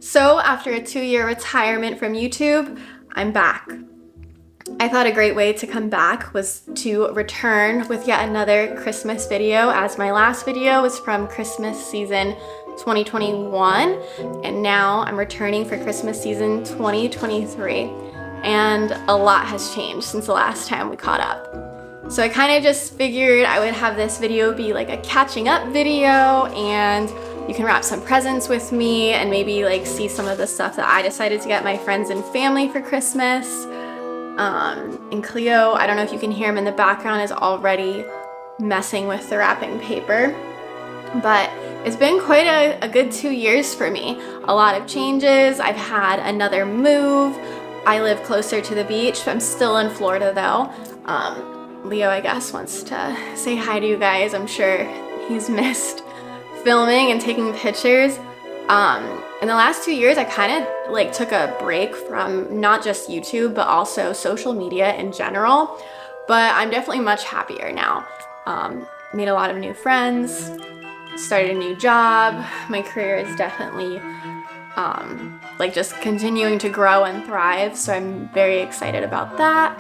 So after a 2-year retirement from YouTube, I'm back. I thought a great way to come back was to return with yet another Christmas video, as my last video was from Christmas season 2021, and now I'm returning for Christmas season 2023. And a lot has changed since the last time we caught up. So I kind of just figured I would have this video be like a catching up video, and you can wrap some presents with me and maybe like see some of the stuff that I decided to get my friends and family for Christmas. And Cleo, I don't know if you can hear him in the background, is already messing with the wrapping paper. But it's been quite a good 2 years for me. A lot of changes. I've had another move. I live closer to the beach. I'm still in Florida though. Leo, I guess, wants to say hi to you guys. I'm sure he's missed filming and taking pictures. In the last 2 years, I kind of like took a break from not just YouTube, but also social media in general. But I'm definitely much happier now. Made a lot of new friends, started a new job. My career is definitely like just continuing to grow and thrive. So I'm very excited about that.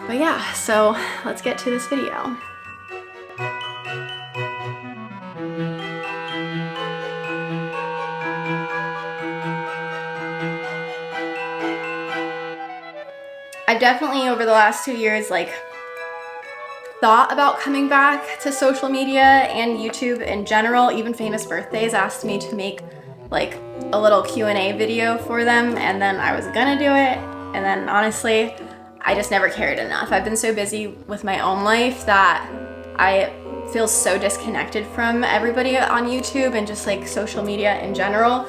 But yeah, so let's get to this video. I've definitely, over the last 2 years, like thought about coming back to social media and YouTube in general. Even Famous Birthdays asked me to make like a little Q&A video for them, and then I was gonna do it, and then honestly, I just never cared enough. I've been so busy with my own life that I feel so disconnected from everybody on YouTube and just like social media in general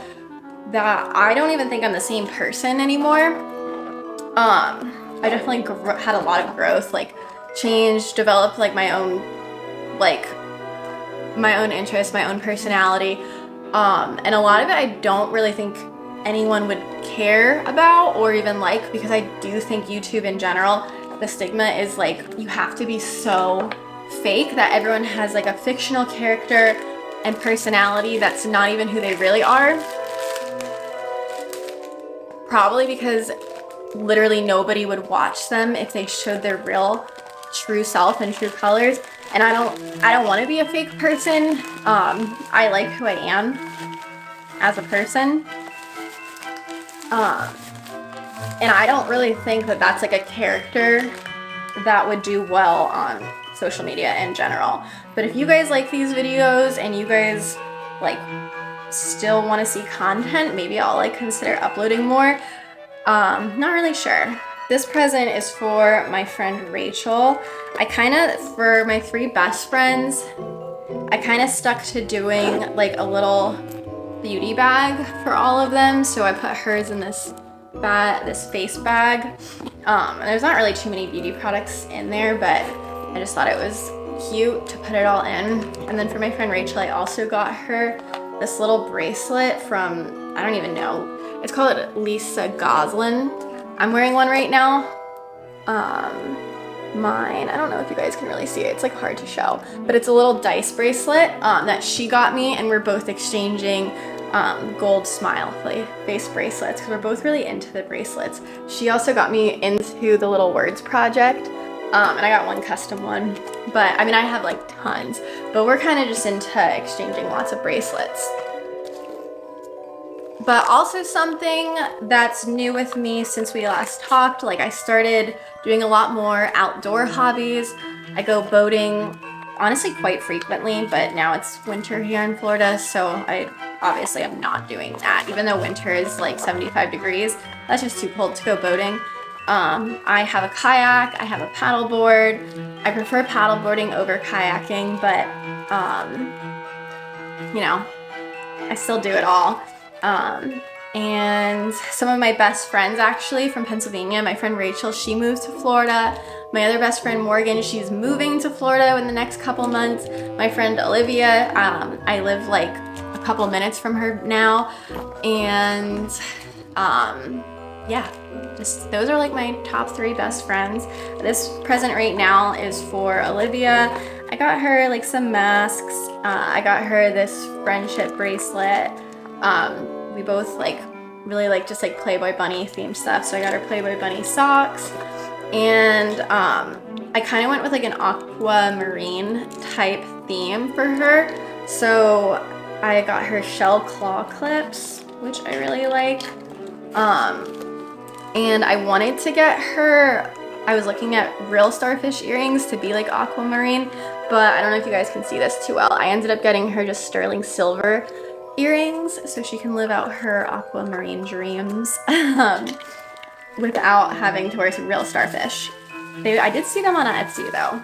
that I don't even think I'm the same person anymore. I definitely had a lot of growth, like change, developed like my own interests, my own personality. And a lot of it I don't really think anyone would care about or even like, because I do think YouTube in general, the stigma is like you have to be so fake that everyone has like a fictional character and personality that's not even who they really are. Probably because literally nobody would watch them if they showed their real true self and true colors. And I don't want to be a fake person. I like who I am as a person. And I don't really think that that's like a character that would do well on social media in general. But if you guys like these videos and you guys like still want to see content, maybe I'll like consider uploading more. Not really sure. This present is for my friend Rachel. For my 3 best friends, I kind of stuck to doing like a little beauty bag for all of them. So I put hers in this face bag. There's not really too many beauty products in there, but I just thought it was cute to put it all in. And then for my friend Rachel, I also got her this little bracelet from, I don't even know, it's called Lisa Goslin. I'm wearing one right now. Mine, I don't know if you guys can really see it. It's like hard to show, but it's a little dice bracelet that she got me, and we're both exchanging gold smile face bracelets because we're both really into the bracelets. She also got me into the little words project, and I got one custom one, but I mean I have like tons, but we're kind of just into exchanging lots of bracelets. But also something that's new with me since we last talked, like I started doing a lot more outdoor hobbies. I go boating honestly quite frequently, but now it's winter here in Florida, so I obviously am not doing that. Even though winter is like 75 degrees, that's just too cold to go boating. I have a kayak, I have a paddleboard. I prefer paddleboarding over kayaking, but you know, I still do it all. And some of my best friends actually from Pennsylvania, my friend Rachel, she moved to Florida. My other best friend Morgan, she's moving to Florida in the next couple months. My friend Olivia, I live like a couple minutes from her now. And yeah, just those are like my top 3 best friends. This present right now is for Olivia. I got her like some masks. I got her this friendship bracelet. We both like really like just like Playboy Bunny themed stuff. So I got her Playboy Bunny socks, and I kind of went with like an aquamarine type theme for her. So I got her shell claw clips, which I really like. And I wanted to get her, I was looking at real starfish earrings to be like aquamarine, but I don't know if you guys can see this too well. I ended up getting her just sterling silver earrings so she can live out her aquamarine dreams without having to wear some real starfish. I did see them on Etsy though.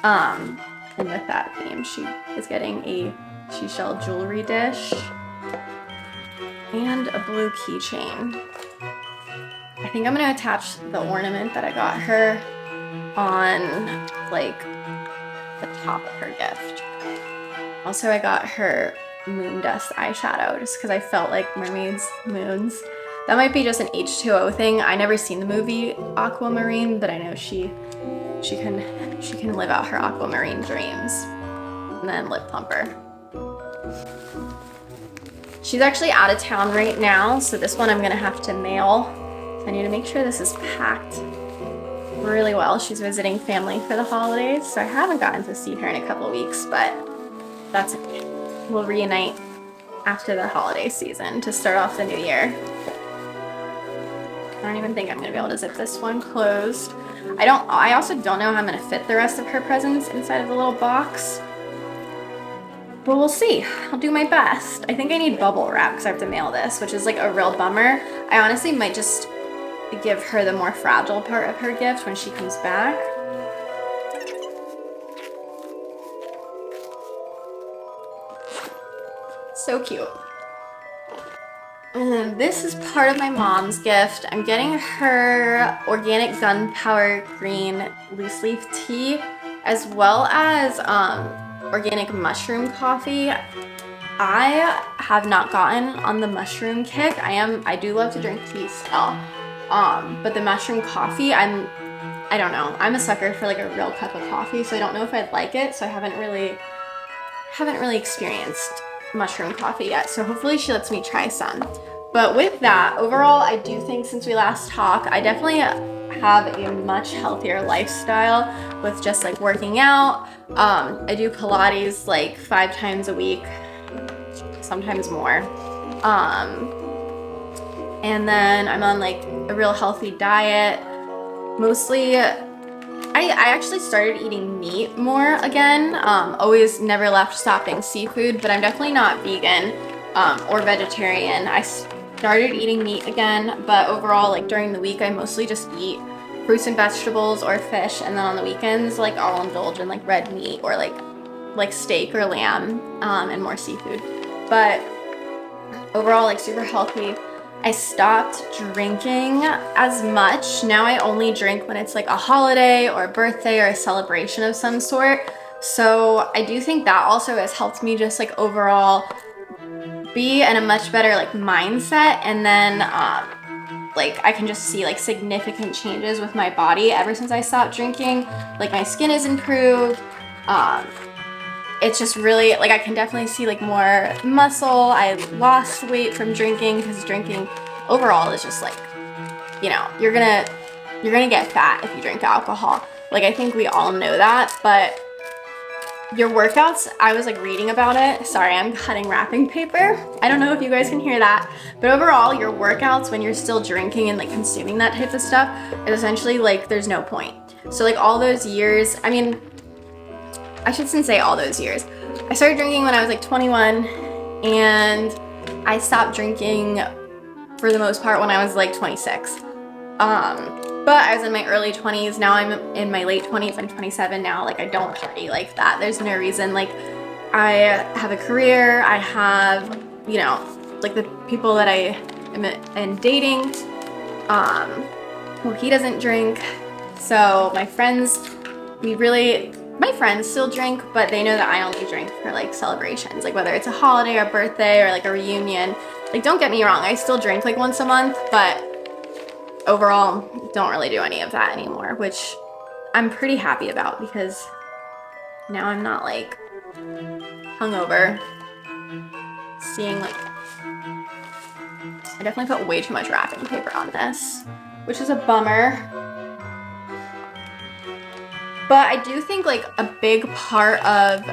And with that theme, she is getting a seashell jewelry dish and a blue keychain. I think I'm gonna attach the ornament that I got her on like the top of her gift. Also, I got her moon dust eyeshadow just because I felt like mermaids, moons. That might be just an H2O thing. I never seen the movie Aquamarine, but I know she can live out her aquamarine dreams. And then lip plumper. She's actually out of town right now, so this one I'm gonna have to mail. I need to make sure this is packed really well. She's visiting family for the holidays, so I haven't gotten to see her in a couple weeks, but that's okay. We'll reunite after the holiday season to start off the new year. I don't even think I'm gonna be able to zip this one closed. I also don't know how I'm gonna fit the rest of her presents inside of the little box. But we'll see. I'll do my best. I think I need bubble wrap because I have to mail this, which is like a real bummer. I honestly might just give her the more fragile part of her gift when she comes back. So cute. And then this is part of my mom's gift. I'm getting her organic gunpowder green loose leaf tea, as well as organic mushroom coffee. I have not gotten on the mushroom kick. I do love to drink tea still. But the mushroom coffee, I don't know. I'm a sucker for like a real cup of coffee, so I don't know if I'd like it. So I haven't really experienced mushroom coffee yet. So hopefully she lets me try some. But with that, overall, I do think since we last talked, I definitely have a much healthier lifestyle with just like working out. I do Pilates like 5 times a week, sometimes more. And then I'm on like a real healthy diet. Mostly, I actually started eating meat more again. Always never left stopping seafood, but I'm definitely not vegan or vegetarian. I started eating meat again, but overall, like during the week, I mostly just eat fruits and vegetables or fish, and then on the weekends, like I'll indulge in like red meat or like steak or lamb and more seafood. But overall, like super healthy. I stopped drinking as much. Now I only drink when it's like a holiday or a birthday or a celebration of some sort. So I do think that also has helped me just like overall be in a much better like mindset. And then like I can just see like significant changes with my body ever since I stopped drinking. Like my skin is improved. It's just really like I can definitely see like more muscle. I lost weight from drinking because drinking overall is just like, you know, you're gonna get fat if you drink alcohol. Like I think we all know that, but your workouts, I was like reading about it. Sorry, I'm cutting wrapping paper. I don't know if you guys can hear that, but overall your workouts when you're still drinking and like consuming that type of stuff is essentially like there's no point. So like all those years, I mean, I shouldn't say all those years. I started drinking when I was like 21 and I stopped drinking for the most part when I was like 26. But I was in my early 20s. Now I'm in my late 20s. I'm 27 now. Like I don't party like that. There's no reason. Like I have a career. I have, you know, like the people that I am dating. Well, he doesn't drink. So my friends, my friends still drink, but they know that I only drink for like celebrations, like whether it's a holiday or a birthday or like a reunion. Like don't get me wrong, I still drink like once a month, but overall don't really do any of that anymore, which I'm pretty happy about because now I'm not like hungover, seeing like I definitely put way too much wrapping paper on this, which is a bummer. But I do think like a big part of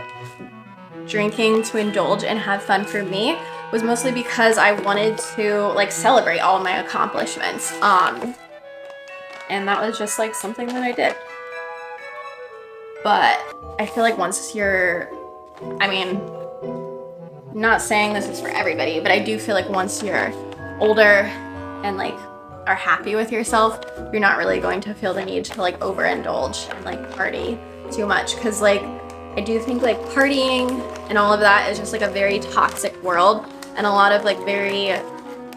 drinking to indulge and have fun for me was mostly because I wanted to like celebrate all of my accomplishments. And that was just like something that I did. But I feel like once you're, I mean, I'm not saying this is for everybody, but I do feel like once you're older and like are happy with yourself, you're not really going to feel the need to like overindulge and like party too much. Cause like, I do think like partying and all of that is just like a very toxic world. And a lot of like very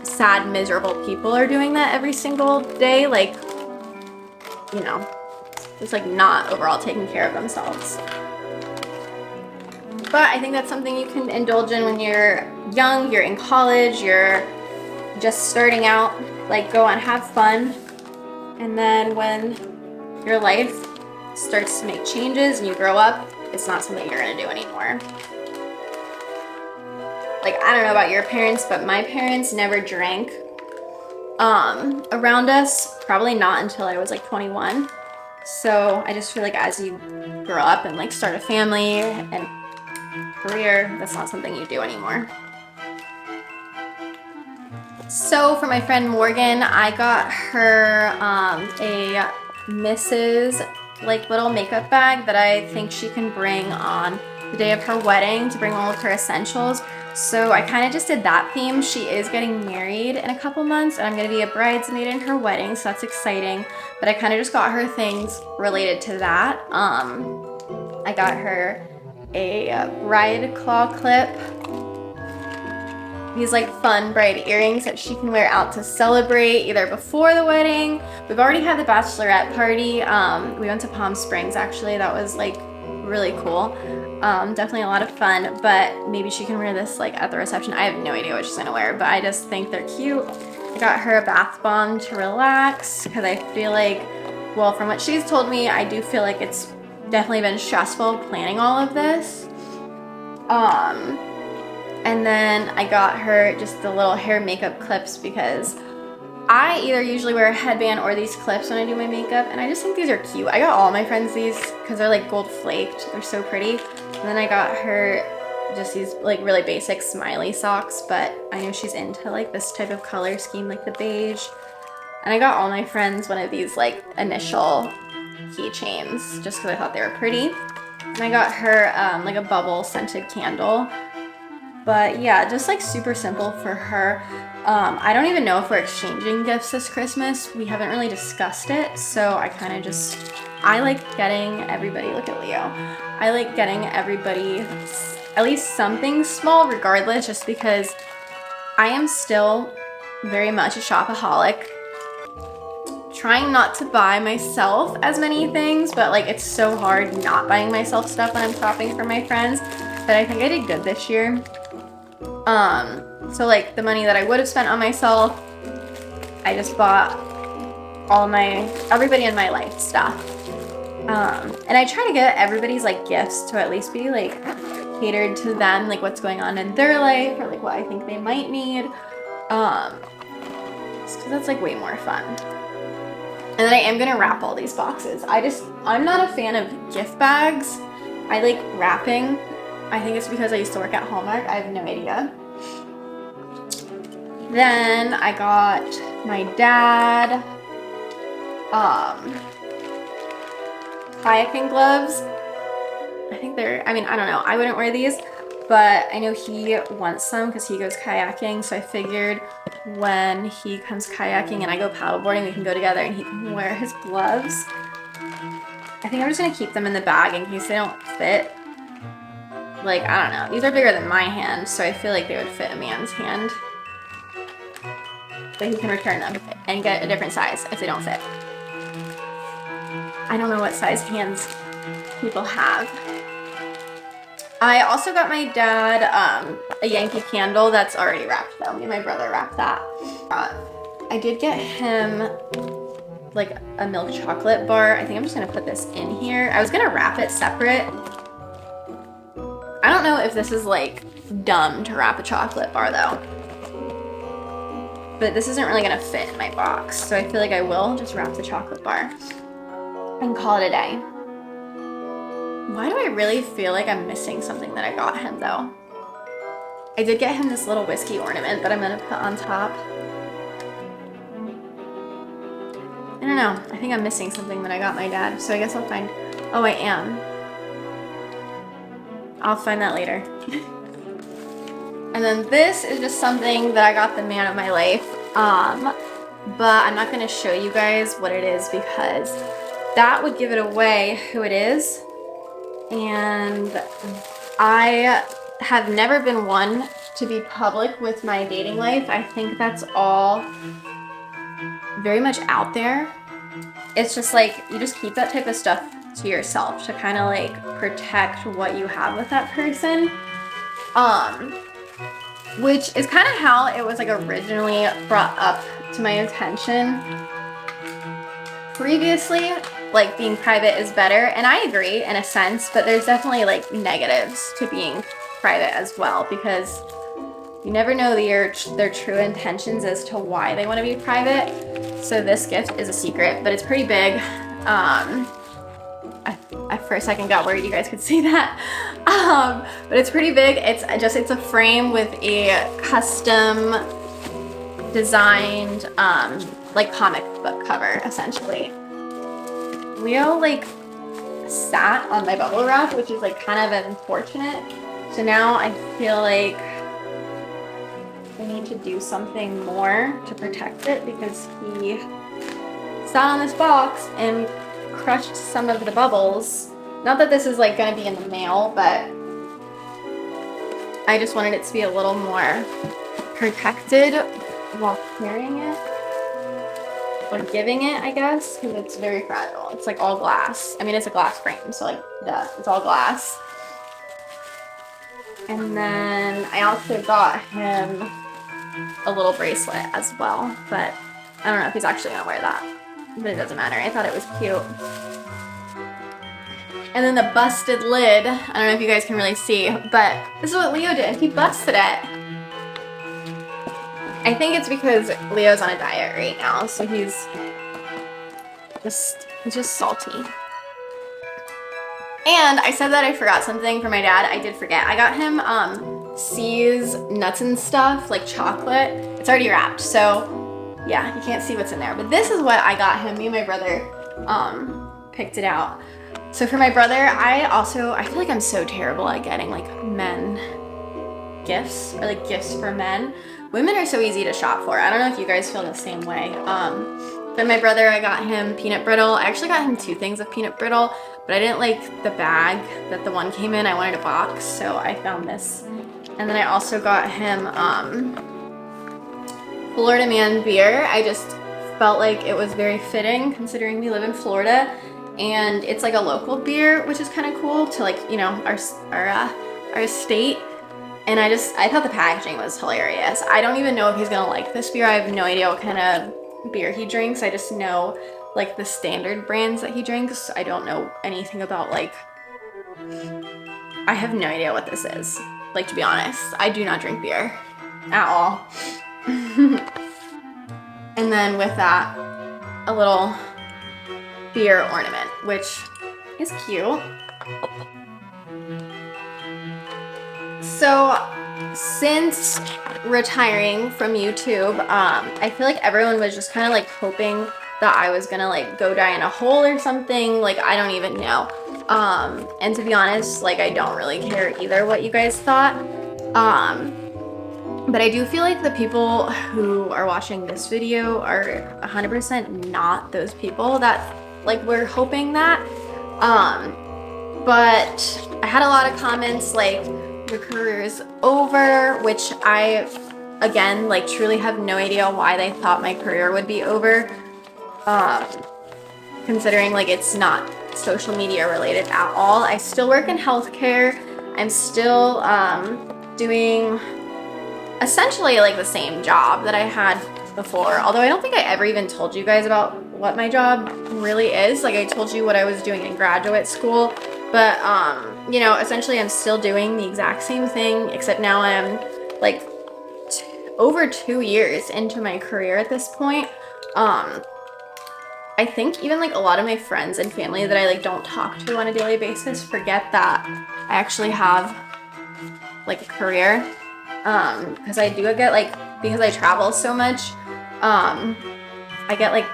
sad, miserable people are doing that every single day. Like, you know, just like not overall taking care of themselves. But I think that's something you can indulge in when you're young, you're in college, you're just starting out, like go and have fun. And then when your life starts to make changes and you grow up, it's not something you're gonna do anymore. Like, I don't know about your parents, but my parents never drank around us, probably not until I was like 21. So I just feel like as you grow up and like start a family and career, that's not something you do anymore. So for my friend Morgan, I got her a Mrs. like little makeup bag that I think she can bring on the day of her wedding to bring all of her essentials. So I kind of just did that theme. She is getting married in a couple months and I'm gonna be a bridesmaid in her wedding, so that's exciting. But I kind of just got her things related to that. I got her a bride claw clip, these like fun bride earrings that she can wear out to celebrate either before the wedding. We've already had the bachelorette party. We went to Palm Springs actually. That was like really cool. Definitely a lot of fun, but maybe she can wear this like at the reception. I have no idea what she's gonna wear, but I just think they're cute. I got her a bath bomb to relax because I feel like, well, from what she's told me, I do feel like it's definitely been stressful planning all of this. And then I got her just the little hair makeup clips because I either usually wear a headband or these clips when I do my makeup, and I just think these are cute. I got all my friends these because they're like gold flaked. They're so pretty. And then I got her just these like really basic smiley socks, but I know she's into like this type of color scheme, like the beige. And I got all my friends one of these like initial keychains just because I thought they were pretty. And I got her like a bubble scented candle. But yeah, just like super simple for her. I don't even know if we're exchanging gifts this Christmas. We haven't really discussed it. So I kind of just, I like getting everybody, look at Leo. I like getting everybody at least something small regardless, just because I am still very much a shopaholic. Trying not to buy myself as many things, but like it's so hard not buying myself stuff when I'm shopping for my friends. But I think I did good this year. So like the money that I would have spent on myself, I just bought everybody in my life stuff. And I try to get everybody's like gifts to at least be like catered to them, like what's going on in their life or like what I think they might need. Just cause that's like way more fun. And then I am gonna wrap all these boxes. I'm not a fan of gift bags. I like wrapping. I think it's because I used to work at Hallmark. I have no idea. Then I got my dad kayaking gloves. I think I don't know. I wouldn't wear these, but I know he wants some because he goes kayaking. So I figured when he comes kayaking and I go paddleboarding, we can go together and he can wear his gloves. I think I'm just gonna keep them in the bag in case they don't fit. Like, I don't know. These are bigger than my hand, so I feel like they would fit a man's hand. But he can return them and get a different size if they don't fit. I don't know what size hands people have. I also got my dad a Yankee candle that's already wrapped though. Me and my brother wrapped that. I did get him like a milk chocolate bar. I think I'm just gonna put this in here. I was gonna wrap it separate. I don't know if this is like dumb to wrap a chocolate bar though. but this isn't really gonna fit in my box. So I feel like I will just wrap the chocolate bar and call it a day. Why do I really feel like I'm missing something that I got him though? I did get him this little whiskey ornament that I'm gonna put on top. I don't know, I think I'm missing something that I got my dad, so I guess I'll find, oh I am. I'll find that later. And then this is just something that I got the man of my life, but I'm not gonna show you guys what it is because that would give it away who it is. And I have never been one to be public with my dating life. I think that's all very much out there. It's just like, you just keep that type of stuff to yourself to kind of like protect what you have with that person. Which is kind of how it was like originally brought up to my attention previously, like being private is better, and I agree in a sense, but there's definitely like negatives to being private as well, because you never know their true intentions as to why they want to be private. So this gift is a secret, but it's pretty big. I for a second got worried you guys could see that. But it's pretty big. It's a frame with a custom designed like comic book cover essentially. Leo like sat on my bubble wrap, which is like kind of unfortunate. So now I feel like I need to do something more to protect it because he sat on this box and crushed some of the bubbles. Not that this is like gonna be in the mail, but I just wanted it to be a little more protected while carrying it or giving it, I guess, because it's very fragile. It's like all glass. I mean, it's a glass frame, so like, duh, it's all glass. And then I also got him a little bracelet as well, but I don't know if he's actually gonna wear that, but it doesn't matter. I thought it was cute. And then the busted lid, I don't know if you guys can really see, but this is what Leo did. He busted it. I think it's because Leo's on a diet right now, so he's just salty. And I said that I forgot something for my dad. I did forget. I got him C's nuts and stuff, like chocolate. It's already wrapped, so yeah, you can't see what's in there. But this is what I got him. Me and my brother picked it out. So for my brother, I feel like I'm so terrible at getting like men gifts or like gifts for men. Women are so easy to shop for. I don't know if you guys feel the same way. But my brother, I got him peanut brittle. I actually got him 2 things of peanut brittle, but I didn't like the bag that the one came in. I wanted a box, so I found this. And then I also got him Florida Man beer. I just felt like it was very fitting considering we live in Florida, and it's like a local beer, which is kind of cool to like, you know, our state. And I thought the packaging was hilarious. I don't even know if he's gonna like this beer. I have no idea what kind of beer he drinks. I just know like the standard brands that he drinks. I don't know anything about like, I have no idea what this is. Like, to be honest, I do not drink beer at all. And then with that, a little beer ornament, which is cute. So since retiring from YouTube, I feel like everyone was just kind of like hoping that I was gonna like go die in a hole or something. Like, I don't even know. And to be honest, like, I don't really care either what you guys thought. But I do feel like the people who are watching this video are 100% not those people that like were hoping that. But I had a lot of comments like, your career is over, which I, again, like truly have no idea why they thought my career would be over. Considering like it's not social media related at all. I still work in healthcare. I'm still doing essentially like the same job that I had before. Although I don't think I ever even told you guys about what my job really is. Like, I told you what I was doing in graduate school, but you know, essentially I'm still doing the exact same thing, except now I'm like over 2 years into my career at this point. I think even like a lot of my friends and family that I like don't talk to on a daily basis forget that I actually have like a career. Because I do get like, because I travel so much, I get like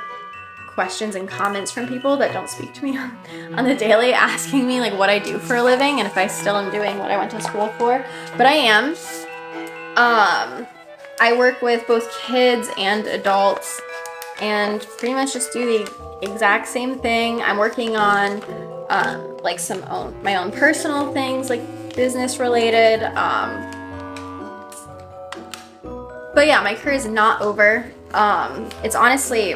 questions and comments from people that don't speak to me on the daily, asking me like what I do for a living and if I still am doing what I went to school for. But I am. I work with both kids and adults and pretty much just do the exact same thing. I'm working on like my own personal things, like business related. But yeah, my career is not over. It's honestly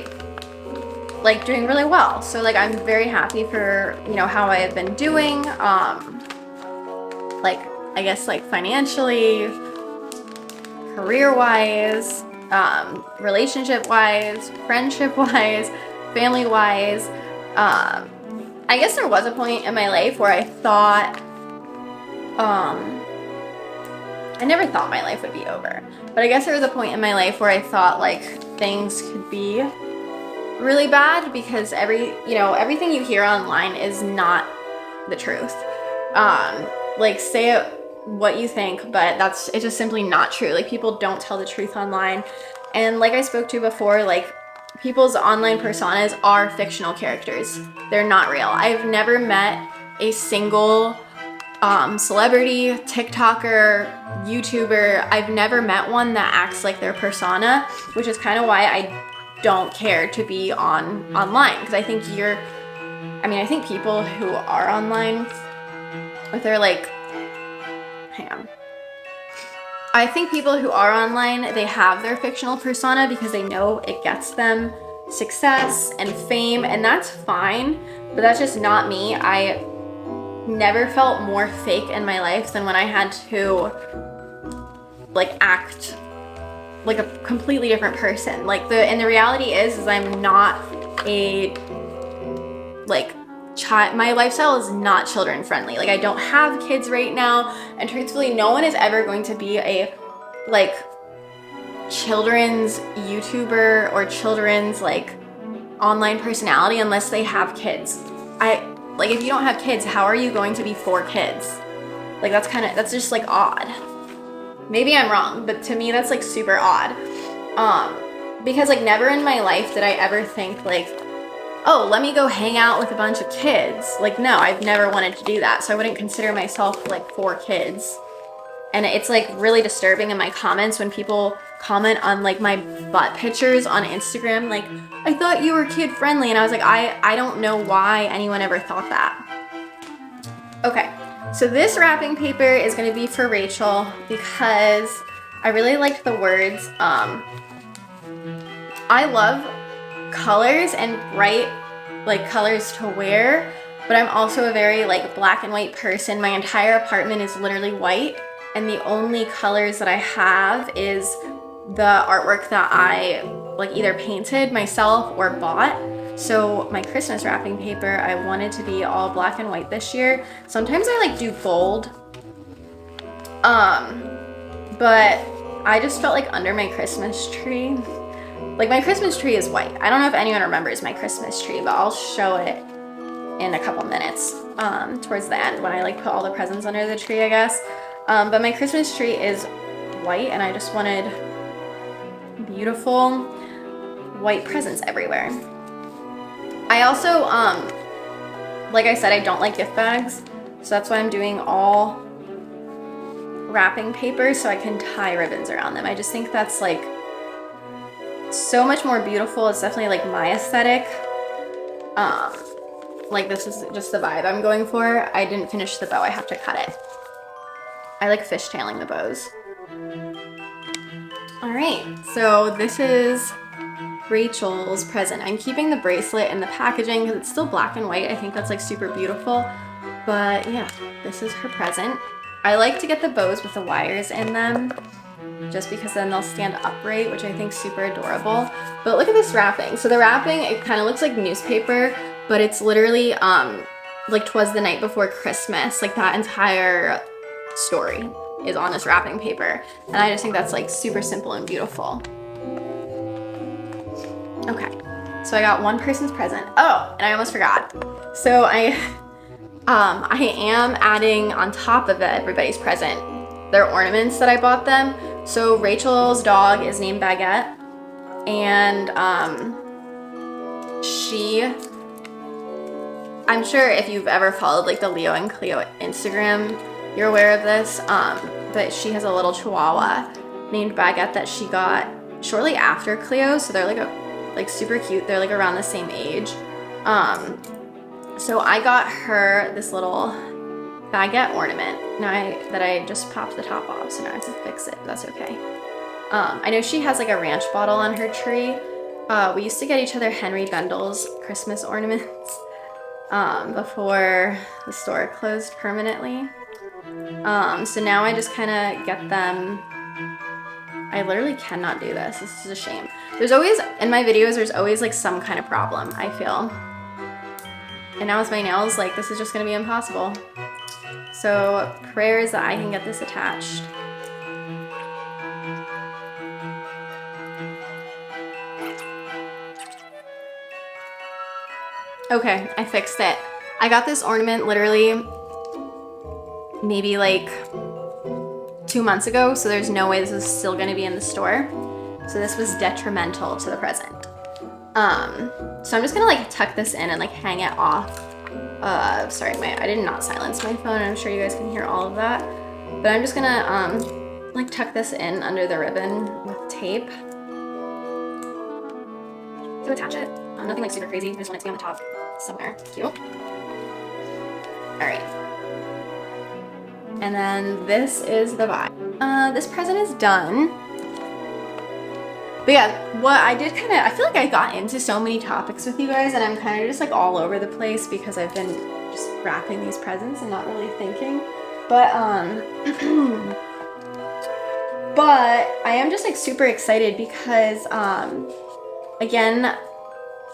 like doing really well. So like I'm very happy for, you know, how I have been doing. Like I guess like financially, career-wise, relationship-wise, friendship-wise, family-wise. I guess there was a point in my life where I thought, I never thought my life would be over, but I guess there was a point in my life where I thought like things could be really bad because everything you hear online is not the truth. Like say it what you think, but it's just simply not true. Like people don't tell the truth online. And like I spoke to before, like people's online personas are fictional characters. They're not real. I've never met a single celebrity, TikToker, YouTuber. I've never met one that acts like their persona, which is kind of why I don't care to be online, because I think I think people who are online, if they're like, I think people who are online, they have their fictional persona because they know it gets them success and fame, and that's fine, but that's just not me. I never felt more fake in my life than when I had to like act like a completely different person. Like the reality is I'm not a like child. My lifestyle is not children friendly. Like I don't have kids right now, and truthfully no one is ever going to be a like children's YouTuber or children's like online personality unless they have kids. Like if you don't have kids, how are you going to be for kids? Like that's just like odd. Maybe I'm wrong, but to me that's like super odd. Because like never in my life did I ever think like, oh, let me go hang out with a bunch of kids. Like no, I've never wanted to do that. So I wouldn't consider myself like for kids. And it's like really disturbing in my comments when people comment on like my butt pictures on Instagram, like, I thought you were kid friendly. And I was like, I don't know why anyone ever thought that. Okay, so this wrapping paper is gonna be for Rachel because I really liked the words. I love colors and bright like colors to wear, but I'm also a very like black and white person. My entire apartment is literally white, and the only colors that I have is the artwork that I like either painted myself or bought. So my Christmas wrapping paper, I wanted to be all black and white this year. Sometimes I like do gold, but I just felt like under my Christmas tree, like my Christmas tree is white. I don't know if anyone remembers my Christmas tree, but I'll show it in a couple minutes towards the end when I like put all the presents under the tree, I guess. But my Christmas tree is white, and I just wanted beautiful white presents everywhere. I also, like I said, I don't like gift bags, so that's why I'm doing all wrapping paper so I can tie ribbons around them. I just think that's like so much more beautiful. It's definitely like my aesthetic. Like this is just the vibe I'm going for. I didn't finish the bow, I have to cut it. I like fishtailing the bows. All right, so this is Rachel's present. I'm keeping the bracelet in the packaging because it's still black and white. I think that's like super beautiful. But yeah, this is her present. I like to get the bows with the wires in them just because then they'll stand upright, which I think is super adorable. But look at this wrapping. So the wrapping, it kind of looks like newspaper, but it's literally like 'Twas the Night Before Christmas, like that entire story. is on this wrapping paper. And I just think that's like super simple and beautiful. Okay, so I got one person's present. Oh, and I almost forgot. So I am adding on top of everybody's present their ornaments that I bought them. So Rachel's dog is named Baguette, and I'm sure if you've ever followed like the Leo and Cleo Instagram, you're aware of this, but she has a little chihuahua named Baguette that she got shortly after Cleo, so they're like super cute. They're like around the same age. So I got her this little Baguette ornament that I just popped the top off, so now I have to fix it, but that's okay. I know she has like a ranch bottle on her tree. We used to get each other Henry Bendel's Christmas ornaments before the store closed permanently. So now I just kind of get them. I literally cannot do this. This is a shame. There's always, in my videos, there's always like some kind of problem, I feel. And now with my nails, like this is just gonna be impossible. So prayers that I can get this attached. Okay, I fixed it. I got this ornament literally maybe like 2 months ago, so there's no way this is still gonna be in the store. So this was detrimental to the present. So I'm just gonna like tuck this in and like hang it off. Sorry, I did not silence my phone. I'm sure you guys can hear all of that. But I'm just gonna like tuck this in under the ribbon with tape to attach it. Nothing like super crazy. I just want it to be on the top somewhere. Cute. All right. And then this is the vibe. This present is done. But yeah, what I did I feel like I got into so many topics with you guys, and I'm kind of just like all over the place because I've been just wrapping these presents and not really thinking. But but I am just like super excited because again,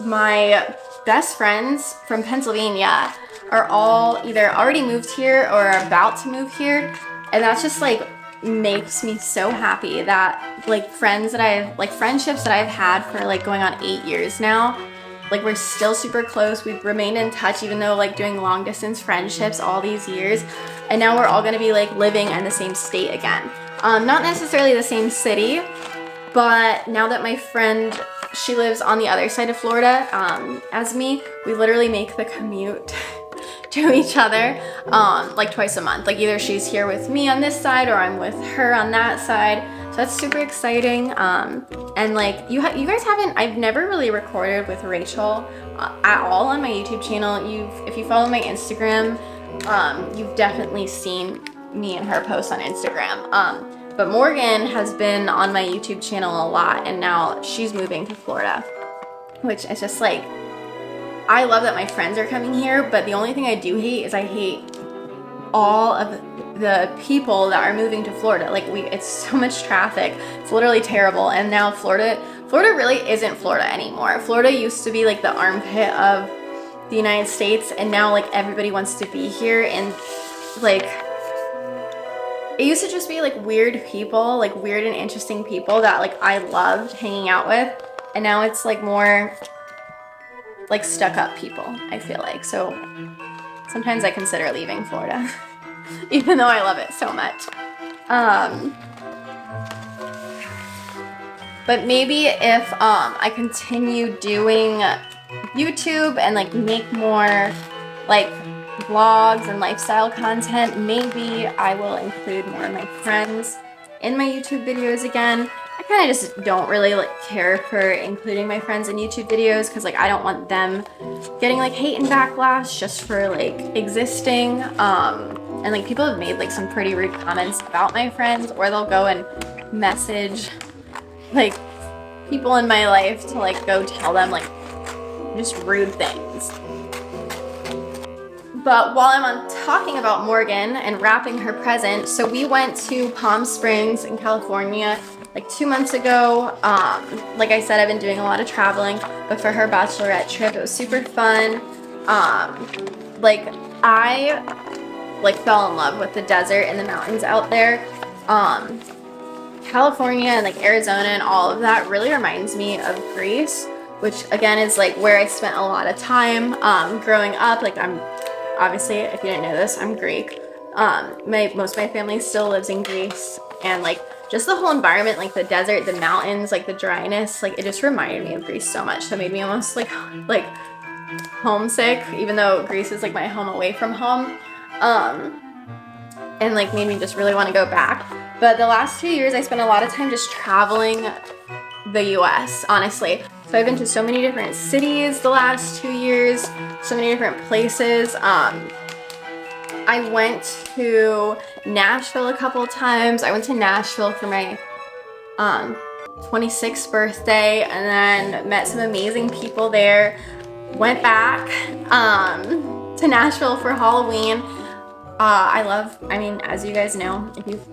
my best friends from Pennsylvania are all either already moved here or are about to move here, and that's just like makes me so happy that like friendships that I've had for like going on 8 years now, like we're still super close. We've remained in touch even though like doing long distance friendships all these years, and now we're all gonna be like living in the same state again. Not necessarily the same city, but now that my friend, she lives on the other side of Florida as me, we literally make the commute to each other like twice a month. Like either she's here with me on this side or I'm with her on that side. So that's super exciting. And like you guys haven't, I've never really recorded with Rachel at all on my YouTube channel. If you follow my Instagram, you've definitely seen me and her post on Instagram. But Morgan has been on my YouTube channel a lot, and now she's moving to Florida, which is just like, I love that my friends are coming here, but the only thing I do hate is I hate all of the people that are moving to Florida. Like it's so much traffic. It's literally terrible. And now Florida really isn't Florida anymore. Florida used to be like the armpit of the United States, and now like everybody wants to be here, and like it used to just be like weird people, like weird and interesting people that like I loved hanging out with, and now it's like more like stuck up people, I feel like. So sometimes I consider leaving Florida even though I love it so much. But maybe if I continue doing YouTube and like make more like vlogs and lifestyle content, maybe I will include more of my friends in my YouTube videos again. I kind of just don't really like care for including my friends in YouTube videos because like I don't want them getting like hate and backlash just for like existing. And like people have made like some pretty rude comments about my friends, or they'll go and message like people in my life to like go tell them like just rude things. But while I'm on talking about Morgan and wrapping her present, so we went to Palm Springs in California like 2 months ago. Like I said, I've been doing a lot of traveling, but for her bachelorette trip, it was super fun. Like I like fell in love with the desert and the mountains out there. California and like Arizona and all of that really reminds me of Greece, which again is like where I spent a lot of time growing up. Like I'm obviously, if you didn't know this, I'm Greek. Most of my family still lives in Greece, and like just the whole environment, like the desert, the mountains, like the dryness, like it just reminded me of Greece so much. So it made me almost like homesick, even though Greece is like my home away from home. And like made me just really want to go back. But the last 2 years I spent a lot of time just traveling the US, honestly. So I've been to so many different cities the last 2 years, so many different places. I went to Nashville a couple of times. I went to Nashville for my 26th birthday, and then met some amazing people there. Went back to Nashville for Halloween. I mean, as you guys know, if you've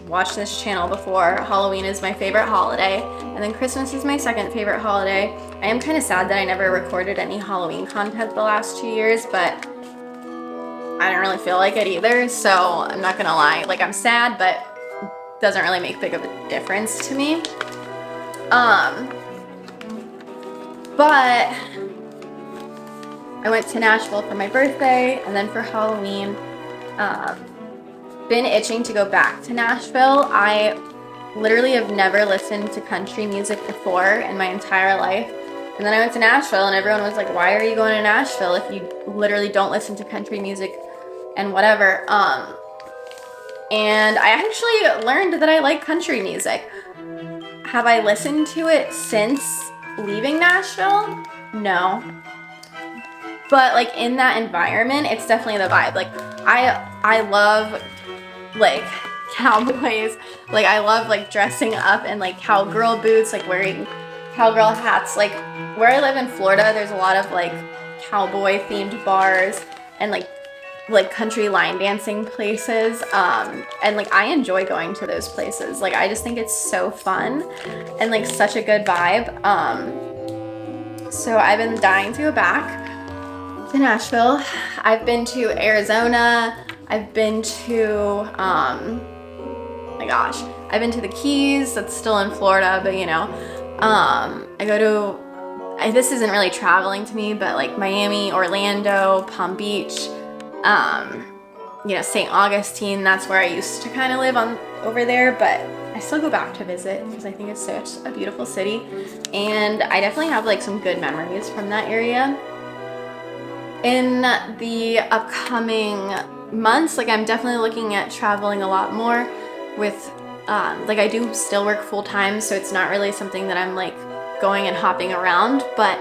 watched this channel before, Halloween is my favorite holiday, and then Christmas is my second favorite holiday. I am kind of sad that I never recorded any Halloween content the last 2 years, but I don't really feel like it either, so I'm not gonna lie. Like, I'm sad, but it doesn't really make big of a difference to me. But I went to Nashville for my birthday, and then for Halloween. Been itching to go back to Nashville. I literally have never listened to country music before in my entire life. And then I went to Nashville, and everyone was like, why are you going to Nashville if you literally don't listen to country music and whatever? And I actually learned that I like country music. Have I listened to it since leaving Nashville? No. But like in that environment, it's definitely the vibe. Like I love like cowboys. Like I love like dressing up in like cowgirl boots, like wearing cowgirl hats. Like where I live in Florida, there's a lot of like cowboy themed bars and like country line dancing places. And like I enjoy going to those places. Like I just think it's so fun and like such a good vibe. So I've been dying to go back to Nashville. I've been to Arizona. I've been to, my gosh, I've been to the Keys. That's still in Florida, but you know, this isn't really traveling to me, but like Miami, Orlando, Palm Beach, you know, St. Augustine. That's where I used to kind of live over there, but I still go back to visit because I think it's such a beautiful city, and I definitely have like some good memories from that area. In the upcoming months, like I'm definitely looking at traveling a lot more with, like I do still work full time, so it's not really something that I'm like going and hopping around, but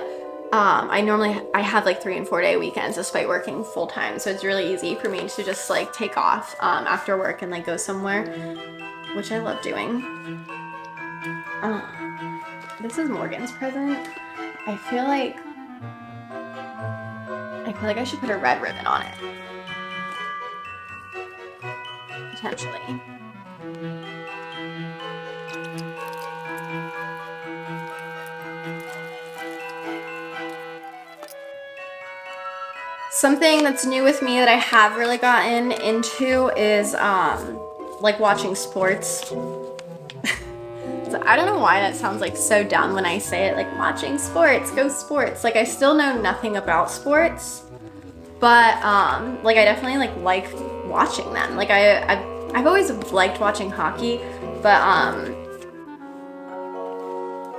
I have like 3 and 4 day weekends despite working full time, so it's really easy for me to just like take off after work and like go somewhere, which I love doing. This is Morgan's present. I feel like I should put a red ribbon on it. Potentially. Something that's new with me that I have really gotten into is like watching sports. So I don't know why that sounds like so dumb when I say it, like watching sports, go sports. Like I still know nothing about sports, but like I definitely like watching them. Like I've always liked watching hockey, but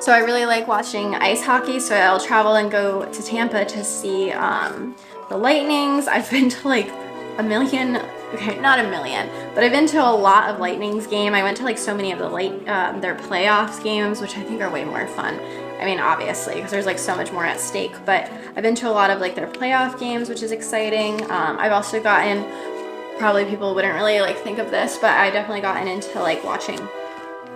so I really like watching ice hockey. So I'll travel and go to Tampa to see the Lightnings. I've been to like a million. Okay, not a million, but I've been to a lot of Lightning's game. I went to like so many of the their playoffs games, which I think are way more fun. I mean, obviously, because there's like so much more at stake, but I've been to a lot of like their playoff games, which is exciting. I've also gotten, probably people wouldn't really like think of this, but I definitely gotten into like watching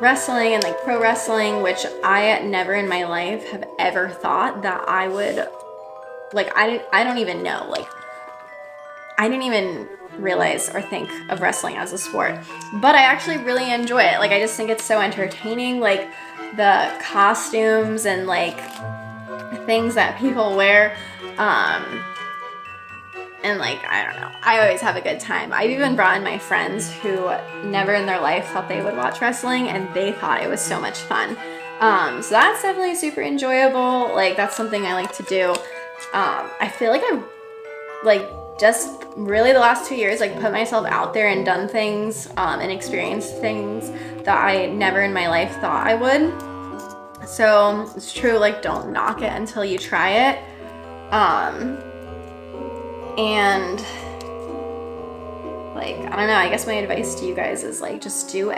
wrestling and like pro wrestling, which I never in my life have ever thought that I would, like, I don't even know, like, I didn't even realize or think of wrestling as a sport, but I actually really enjoy it. Like I just think it's so entertaining, like the costumes and like things that people wear. And like, I don't know, I always have a good time. I've even brought in my friends who never in their life thought they would watch wrestling, and they thought it was so much fun. So that's definitely super enjoyable. Like, that's something I like to do. I feel like I've like just really the last 2 years like put myself out there and done things and experienced things that I never in my life thought I would. So it's true, like, don't knock it until you try it. And like, I don't know, I guess my advice to you guys is like, just do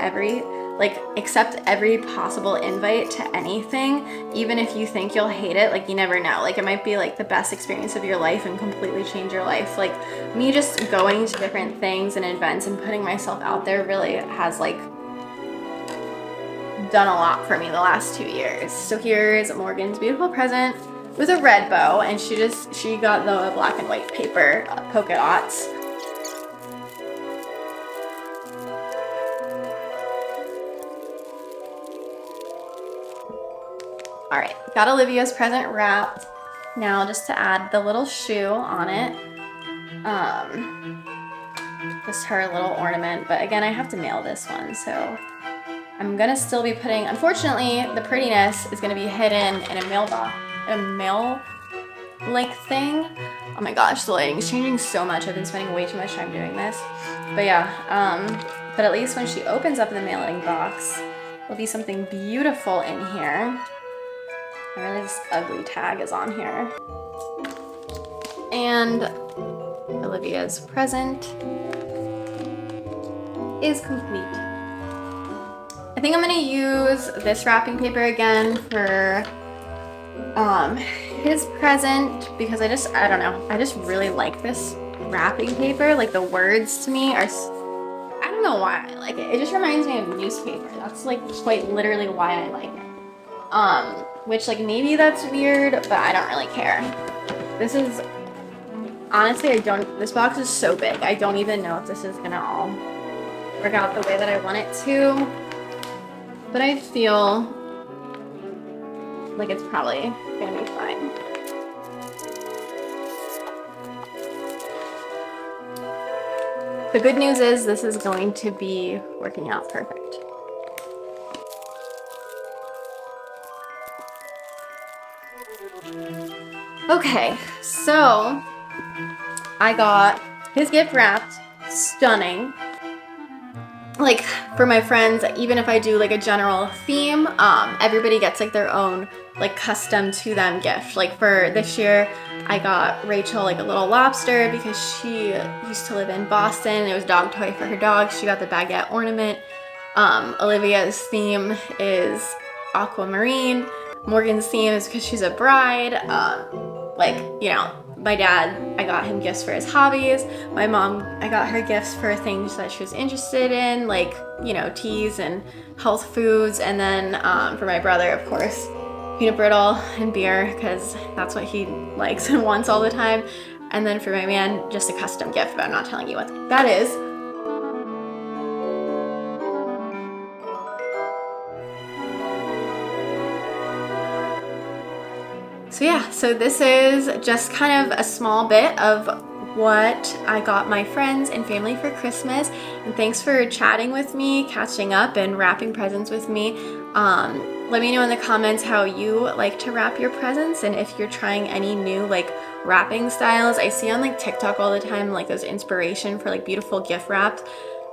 accept every possible invite to anything, even if you think you'll hate it. Like, you never know, like it might be like the best experience of your life and completely change your life. Like, me just going to different things and events and putting myself out there really has like done a lot for me the last 2 years. So here's Morgan's beautiful present with a red bow, and she got the black and white paper polka dots. All right, got Olivia's present wrapped. Now just to add the little shoe on it. Just her little ornament, but again, I have to mail this one, so I'm gonna still be putting, unfortunately, the prettiness is gonna be hidden in a mail-like thing. Oh my gosh, the lighting is changing so much. I've been spending way too much time doing this. But yeah, but at least when she opens up the mailing box, there'll be something beautiful in here. Really, this ugly tag is on here. And Olivia's present is complete. I think I'm gonna use this wrapping paper again for his present, because I don't know, I just really like this wrapping paper. Like, the words to me are, I don't know why I like it. It just reminds me of newspaper. That's like quite literally why I like it. Which, like, maybe that's weird, but I don't really care. This is, honestly, this box is so big, I don't even know if this is gonna all work out the way that I want it to, but I feel like it's probably gonna be fine. The good news is this is going to be working out perfect. Okay, so I got his gift wrapped, stunning. Like, for my friends, even if I do like a general theme, everybody gets like their own like custom to them gift. Like, for this year, I got Rachel like a little lobster because she used to live in Boston. It was a dog toy for her dog. She got the baguette ornament. Olivia's theme is aquamarine. Morgan's theme is because she's a bride. Like, you know, my dad, I got him gifts for his hobbies. My mom, I got her gifts for things that she was interested in, like, you know, teas and health foods. And then for my brother, of course, peanut brittle and beer, because that's what he likes and wants all the time. And then for my man, just a custom gift, but I'm not telling you what that is. So yeah, so this is just kind of a small bit of what I got my friends and family for Christmas. And thanks for chatting with me, catching up, and wrapping presents with me. Let me know in the comments how you like to wrap your presents, and if you're trying any new like wrapping styles. I see on like TikTok all the time like those inspiration for like beautiful gift wraps,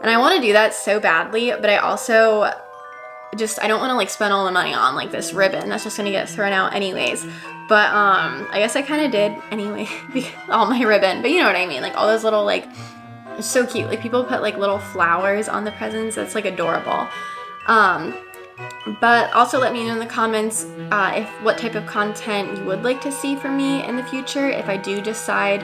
and I want to do that so badly, but I also I don't want to like spend all the money on like this ribbon that's just gonna get thrown out anyways. But I guess I kind of did anyway, all my ribbon, but you know what I mean, like all those little, like, it's so cute, like people put like little flowers on the presents. That's like adorable. But also let me know in the comments what type of content you would like to see from me in the future if I do decide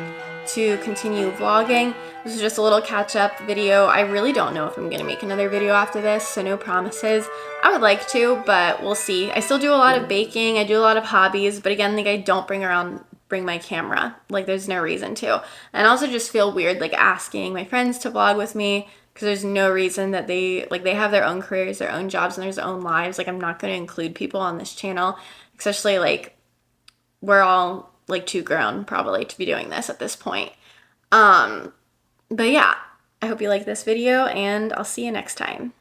to continue vlogging. This is just a little catch-up video. I really don't know if I'm gonna make another video after this, so no promises. I would like to, but we'll see. I still do a lot of baking, I do a lot of hobbies, but again, like, I don't bring my camera. Like, there's no reason to. And I also just feel weird like asking my friends to vlog with me, because there's no reason that they have their own careers, their own jobs, and their own lives. Like, I'm not going to include people on this channel, especially like we're all like too grown probably to be doing this at this point. But yeah, I hope you like this video and I'll see you next time.